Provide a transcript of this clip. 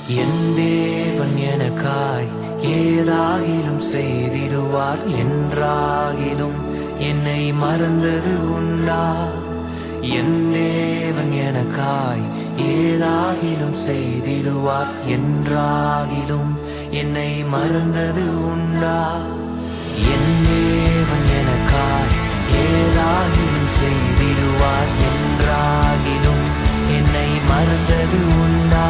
என் தேவன் எனக்காய் ஏதாகிலும் செய்திடுவார் என்றாகிலும் என்னை மறந்தது உண்டா? என் தேவன் எனக்காய் ஏதாகிலும் செய்திடுவார் என்றாகிலும் என்னை மறந்தது உண்டா? என் தேவன் எனக்காய் ஏதாகிலும் செய்திடுவார் என்றாகிலும் என்னை மறந்தது உண்டா?